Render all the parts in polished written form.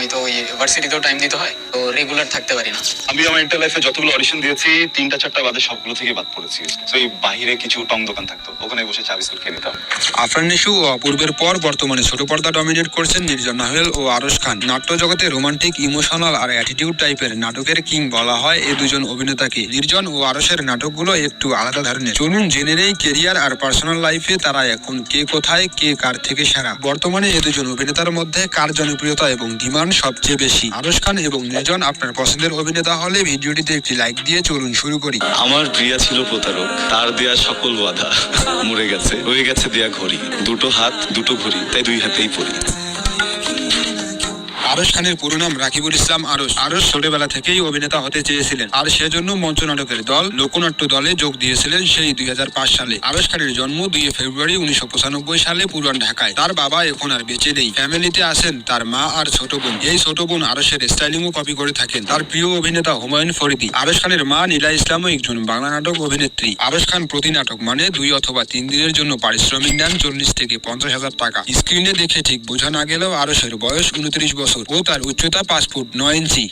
আমি তো ওই ইউনিভার্সিটিতেও টাইম দিতে হয়, তো রেগুলার থাকতে পারি না। আমি আমার ইন্টার লাইফে যতগুলো অডিশন দিয়েছি 3টা 4টা বাদে সবগুলো থেকে বাদ পড়েছি। তো এই বাইরে কিছু টং দোকান থাকতো, ওখানে বসে চা বিস্কুট খেয়ে নিতাম। আফরান নিশু ও অপূর্বের পর বর্তমানে ছোট পর্দা ডমিনেট করছেন নির্জন নাহিয়াল ও আরশ খান। নাট্য জগতে রোমান্টিক, ইমোশনাল আর অ্যাটিটিউড টাইপের নাটকের কিং বলা হয় এই দুজন অভিনেতাকে। নির্জন ও আরশের নাটকগুলো একটু আলাদা ধরনের। চলুন জেনে নেই কেরিয়ার আর পার্সোনাল লাইফে তারা এখন কে কোথায়, কে কার থেকে সেরা। বর্তমানে এই দুজন অভিনেতার মধ্যে কার জনপ্রিয়তা এবং ডিমান্ড সবচেয়ে বেশি? আরশ খান এবং নির্জন আপনার পছন্দের অভিনেতা হলে ভিডিওটিতে একটি লাইক দিয়ে চলুন শুরু করি। আমার প্রিয়া ছিল প্রতারক, তার দেয়া সকল বাধা মরে গেছে, হয়ে গেছে দেয়া ঘড়ি। দুটো হাত দুটো ঘড়ি, তাই 2 হাতেই পড়ি। আরশ খানের পুরো নাম রাকিবুল ইসলাম আরশ। আরশ ছোটবেলা থেকেই অভিনেতা হতে চেয়েছিলেন, আর সেজন্য মঞ্চ নাটকের দল লোকনাট্য দলে যোগ দিয়েছিলেন সেই 2005 সালে। আরশ খানের জন্ম 2 ফেব্রুয়ারি 1995 সালে পুরান ঢাকায়। তার বাবা এখন আর বেঁচে নেই। ফ্যামিলিতে আছেন তার মা আর ছোট বোন। এই ছোট বোন আরশের স্টাইলিংও কপি করে থাকেন তার প্রিয় অভিনেতা হুমায়ুন ফরিদি। আরশ খানের মা নীলা ইসলামও একজন বাংলা নাটক অভিনেত্রী। আরশ খান প্রতি নাটক মানে 2 অথবা 3 দিনের জন্য পারিশ্রমিক নেন 40 থেকে 50,000 টাকা। স্ক্রিনে দেখে ঠিক বোঝা না গেলেও আরশের বয়স 29 বছর ও তার উচ্চতা 5 ফুট 9 ইঞ্চি।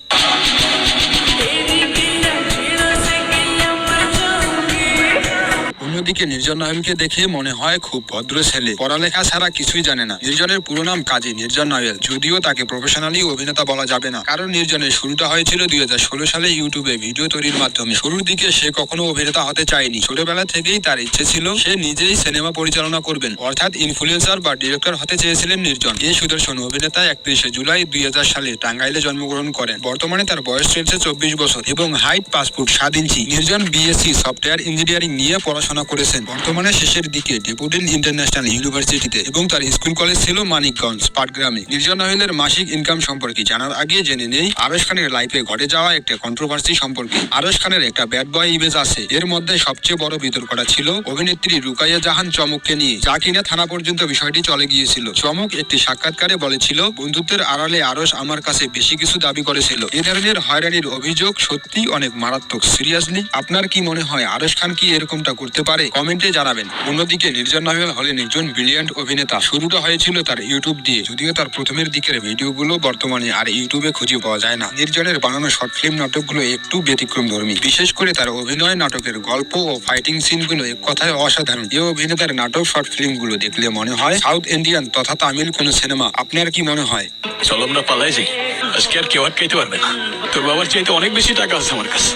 অন্যদিকে নির্জন নাহিয়ালকে দেখে মনে হয় খুব ভদ্র ছেলে, পড়ালেখা ছাড়া কিছুই জানে না। নির্জনের পুরো নাম কাজী নির্জন নাহিয়াল, যদিও তাকে প্রফেশনালি অভিনেতা বলা যাবে না, কারণ নির্জনের শুরুটা হয়েছিল 2016 সালে ইউটিউবে ভিডিও তৈরির মাধ্যমে। শুরুর দিকে সে কখনো অভিনেতা হতে চায়নি। ছোটবেলা থেকেই তার ইচ্ছে ছিল সে নিজেই সিনেমা পরিচালনা করবেন, অর্থাৎ ইনফ্লুয়েন্সার বা ডিরেক্টর হতে চেয়েছিলেন নির্জন। এই সুদর্শন অভিনেতা 31 জুলাই 2000 সালে টাঙ্গাইলে জন্মগ্রহণ করেন। বর্তমানে তার বয়স চলছে 24 বছর এবং হাইট 5 ফুট 7 ইঞ্চি। নির্জন বিএসসি সফটওয়্যার ইঞ্জিনিয়ারিং নিয়ে পড়াশোনা করেছেন। বর্তমানে শেষের দিকে ডেপুটিন ইন্টারন্যাশনাল ইউনিভার্সিটিতে এবং তার স্কুল কলেজ ছিল মানিকগঞ্জ পাটগ্রামে। নির্জন নাহিয়ালের মাসিক ইনকাম সম্পর্কে জানার আগে জেনে নেই আরশ খানের লাইফে ঘটে যাওয়া একটা কন্ট্রোভার্সি সম্পর্কে। আরশ খানের একটা ব্যাড বয় ইমেজ আছে। এর মধ্যে সবচেয়ে বড় বিতর্কটা ছিল অভিনেত্রী রুকাইয়া জাহান চমককে নিয়ে, যা কিনা থানা পর্যন্ত বিষয়টি চলে গিয়েছিল। চমক একটি সাক্ষাৎকারে বলেছিল, বন্ধুত্বের আড়ালে আরশ আমার কাছে বেশি কিছু দাবি করেছিল। এ ধরনের হয়রানির অভিযোগ সত্যি অনেক মারাত্মক। সিরিয়াসলি আপনার কি মনে হয় আরশ খান কি এরকমটা করতে পারে? কমেন্টে জানাবেন। অন্যদিকে নির্জন নাহিয়াল হলেন একজন ব্রিলিয়ান্ট অভিনেতা। শুরুটা হয়েছিল তার ইউটিউব দিয়ে, যদিও তার প্রথমের দিকের ভিডিওগুলো বর্তমানে আর ইউটিউবে খুঁজে পাওয়া যায় না। নির্জনের বানানো শর্ট ফিল্ম নাটকগুলো একটু ব্যতিক্রমধর্মী, বিশেষ করে তার অভিনয়, নাটকের গল্প ও ফাইটিং সিনগুলো এক কথায় অসাধারণ। এই অভিনেতার নাটক শর্ট ফিল্মগুলো দেখলে মনে হয় সাউথ ইন্ডিয়ান তথা তামিল কোন সিনেমা। আপনার কি মনে হয়? চলো আমরা পালাই যাই, আজকে আর কেউ আটকাইতে পারবে না। তোর বাবার চাইতে অনেক বেশি টাকা আছে আমার কাছে।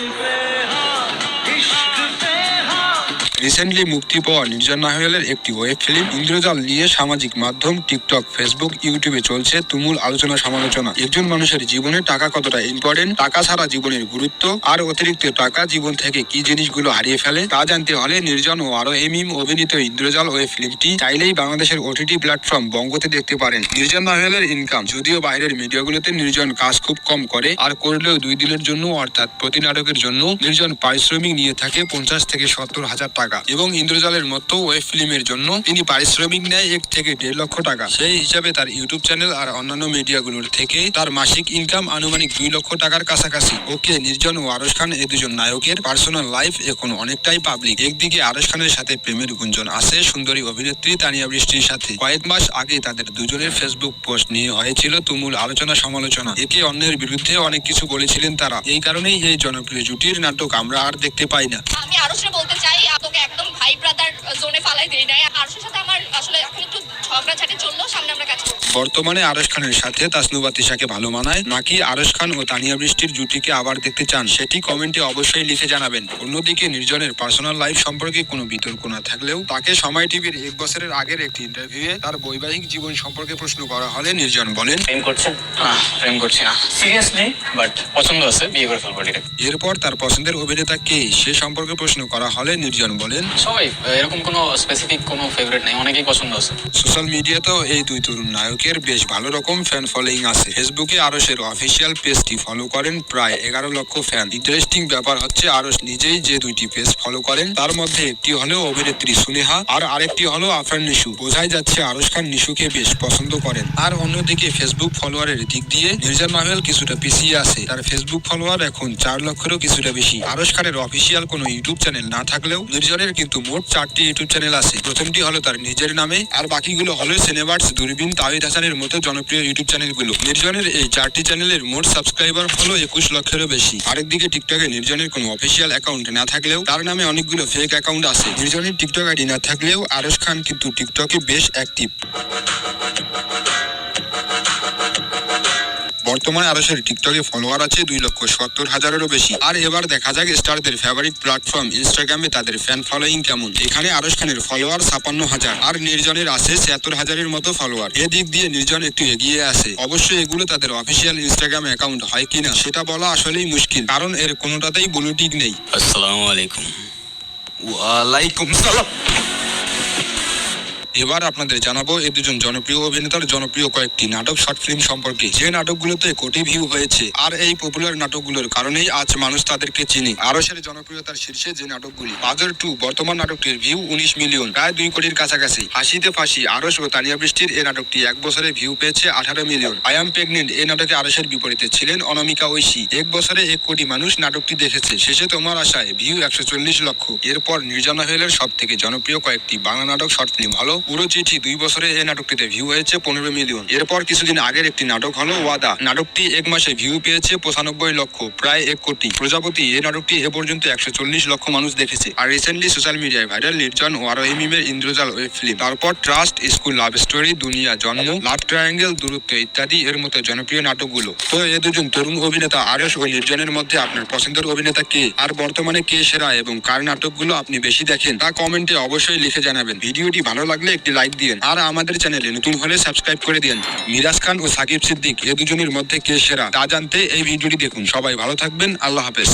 রিসেন্টলি মুক্তি পাওয়া নির্জন নাহিয়ালের একটি ওয়েব ফিল্ম ইন্দ্রজাল নিয়ে সামাজিক মাধ্যম টিকটক, ফেসবুক, ইউটিউবে চলছে তুমুল আলোচনা সমালোচনা। একজন মানুষের জীবনে টাকা কতটা ইম্পর্টেন্ট, টাকা ছাড়া জীবনের গুরুত্ব আর অতিরিক্ত টাকা জীবন থেকে কি জিনিসগুলো হারিয়ে ফেলে তা জানতে হলে নির্জন ও আরো এমিম অভিনীত ইন্দ্রজাল ওয়েব ফিল্মটি চাইলেই বাংলাদেশের ওটিটি প্ল্যাটফর্ম বঙ্গতে দেখতে পারেন। নির্জন নাহিয়ালের ইনকাম, যদিও বাইরের মিডিয়াগুলোতে নির্জন কাজ খুব কম করে, আর করলেও 2 দিনের জন্য অর্থাৎ প্রতি নাটকের জন্য নির্জন পারিশ্রমিক নিয়ে থাকে 50 থেকে 70,000 টাকা, এবং ইন্দ্রজালের মতো ওয়েব ফিল্মের জন্য তিনি পারিশ্রমিক নেয় 1 থেকে 1.5 লক্ষ টাকা। সেই হিসাবে তার ইউটিউব চ্যানেল আর অন্যান্য মিডিয়াগুলোর থেকে তার মাসিক ইনকাম আনুমানিক 2 লক্ষ টাকার কাছাকাছি। ওকে, নির্জন ও আরশ খান এই দুজন নায়কের পার্সোনাল লাইফ এখন অনেকটাই পাবলিক। একদিকে আরশ খানের সাথে প্রেমের গুঞ্জন আছে সুন্দরী অভিনেত্রী তানিয়া বৃষ্টির সাথে। কয়েক মাস আগে তাদের দুজনের ফেসবুক পোস্ট নিয়ে হয়েছিল তুমুল আলোচনা সমালোচনা। একে অন্যের বিরুদ্ধে অনেক কিছু বলেছিলেন তারা। এই কারণেই এই জনপ্রিয় জুটির নাটক আমরা আর দেখতে পাই না। আমি আরশকে বলতে চাই, তোকে একদম ভাই ব্রাদার জোনে ফালাই দেই নাই। আরশের সাথে আমার আসলে এখন একটু ঝগড়াঝাটি চললো, সামনে আমরা কাজ করব। বর্তমানে আরশ খানের সাথে তাসনুবা তিশাকে ভালো মানায় নাকি আরশ খান ও তানিয়া বৃষ্টির জুটিকে আবার দেখতে চান, সেটি কমেন্টে অবশ্যই লিখে জানাবেন। অন্যদিকে নির্জনের পার্সোনাল লাইফ সম্পর্কে কোনো বিতর্ক না থাকলেও তাকে সময় টিভির 1 বছরের আগের একটি ইন্টারভিউয়ে তার বৈবাহিক জীবন সম্পর্কে প্রশ্ন করা হলে নির্জন বলেন, প্রেম করছেন? না, প্রেম করছি না সিরিয়াসলি, বাট পছন্দ আছে, বিয়ে করে ফেলবো ডিরেক্ট। এরপর তার পছন্দের অভিনেতা কে সে সম্পর্কে প্রশ্ন করা হলে নির্জন বলেন, সবাই, এরকম কোনো স্পেসিফিক কোনো ফেভারিট নেই, অনেকেই পছন্দ আছে। সোশ্যাল মিডিয়াতেও এই 2 তরুণ নায়কের বেশ ভালো রকম ফ্যান ফলোইং আছে। ফেসবুকে আরশের অফিসিয়াল পেজটি ফলো করেন প্রায় 11 লক্ষ ফ্যান। ইন্টারেস্টিং ব্যাপার হচ্ছে আরশ নিজেই যে 2টি পেজ ফলো করেন তার মধ্যে একটি হলো অভিনেত্রী সুনেহা আর আরেকটি হলো আফরান নিশু। বোঝাই যাচ্ছে আরশ খান নিশুকে বেশ পছন্দ করেন। আর অন্যদিকে ফেসবুক ফলোয়ারের দিক দিয়ে নির্জন নাহিয়াল কিছুটা পিছিয়ে আছে। তার ফেসবুক ফলোয়ার এখন 4 লক্ষেরও কিছুটা বেশি। আরশ খানের অফিসিয়াল কোনো ইউটিউব চ্যানেল না থাকলেও নির্জনের কিন্তু মোট 4টি ইউটিউব চ্যানেল আছে। প্রথমটি হলো তার নিজের নামে, আর বাকিগুলো হলো সিনেবার্স, দূরবীন, তাওহিদ হাসানের মতো জনপ্রিয় ইউটিউব চ্যানেলগুলো। নির্জনের এই 4টি চ্যানেলের মোট সাবস্ক্রাইবার হলো 21 লক্ষেরও বেশি। আরেকদিকে টিকটকে নির্জনের কোনো অফিসিয়াল অ্যাকাউন্ট না থাকলেও তার নামে অনেকগুলো ফেক অ্যাকাউন্ট আছে। নির্জনের টিকটক আইডি না থাকলেও আরশ খান কিন্তু টিকটকে বেশ অ্যাক্টিভ। বর্তমানে আরশের টিকটকে ফলোয়ার আছে 2,70,000-এরও বেশি। আর এবার দেখা যাক স্টারদের ফেভারিট প্ল্যাটফর্ম ইনস্টাগ্রামে তাদের ফ্যান ফলোয়িং কেমন। এখানে আরশ খানের ফলোয়ার 56,000 আর নির্জনের আছে 76,000-এর মতো ফলোয়ার। এদিক দিয়ে নির্জন একটু এগিয়ে আছে। অবশ্যই এগুলো তাদের অফিসিয়াল ইনস্টাগ্রাম অ্যাকাউন্ট হয় কিনা সেটা বলা আসলেই মুশকিল, কারণ এর কোনোটাতেই ব্লু টিক নেই। আসসালামু আলাইকুম। ওয়ালাইকুম সালাম। এবার আপনাদের জানাবো এই দুজন জনপ্রিয় অভিনেতার জনপ্রিয় কয়েকটি নাটক, শর্ট ফিল্ম সম্পর্কে, যে নাটকগুলোতে কোটি ভিউ হয়েছে। আর এই পপুলার নাটকগুলোর কারণেই আজ মানুষ তাদেরকে চিনে। আরশের জনপ্রিয়তার শীর্ষে যে নাটকগুলি: বাজার 2 বর্তমান নাটকটির ভিউ 19 মিলিয়ন, প্রায় 2 কোটির কাছাকাছি। হাসিতে ফাঁসি আরশ ও তানিয়া বৃষ্টির এই নাটকটি 1 বছরে ভিউ পেয়েছে 18 মিলিয়ন। আই অ্যাম প্রেগনেন্ট এই নাটকে আরশের বিপরীতে ছিলেন অনামিকা ঐশী। 1 বছরে 1 কোটি মানুষ নাটকটি দেখেছে। শেষে তোমার আশায় ভিউ 140 লক্ষ। এরপর নির্জন হেলের সব থেকে জনপ্রিয় কয়েকটি বাংলা নাটক, শর্ট ফিল্ম হলো পুরো চিঠি, 2 বছরে এই নাটকটিতে ভিউ হয়েছে 15 মিলিয়ন। এরপর কিছুদিন আগের একটি নাটক হলো ওয়াদা, নাটকটি 1 মাসে ভিউ পেয়েছে 95 লক্ষ, প্রায় 1 কোটি। প্রজাপতি এই নাটকটি এ পর্যন্ত 140 লক্ষ মানুষ দেখেছে। আর রিসেন্টলি সোশ্যাল মিডিয়ায় ভাইরাল নির্জন ও আরোহী মিমের ইন্দ্রজাল ওয়েব ফিল্ম, তারপর ট্রাস্ট, স্কুল লাভ স্টোরি, দুনিয়া, জন্ম, লাভ ট্রায়াঙ্গেল, দূরত্ব ইত্যাদি এর মতো জনপ্রিয় নাটকগুলো। তো এই দুজন তরুণ অভিনেতা আরশ ও নির্জনের মধ্যে আপনার পছন্দের অভিনেতা কে, আর বর্তমানে কে সেরা এবং কার নাটকগুলো আপনি বেশি দেখেন তা কমেন্টে অবশ্যই লিখে জানাবেন। ভিডিওটি ভালো লাগলে একটি লাইক দিন, আর আমাদের চ্যানেলে নতুন হলে সাবস্ক্রাইব করে দিন। মিরাজ খান ও সাকিব সিদ্দিক এ দুজনের মধ্যে কে সেরা তা জানতে এই ভিডিওটি দেখুন। সবাই ভালো থাকবেন, আল্লাহ হাফেজ।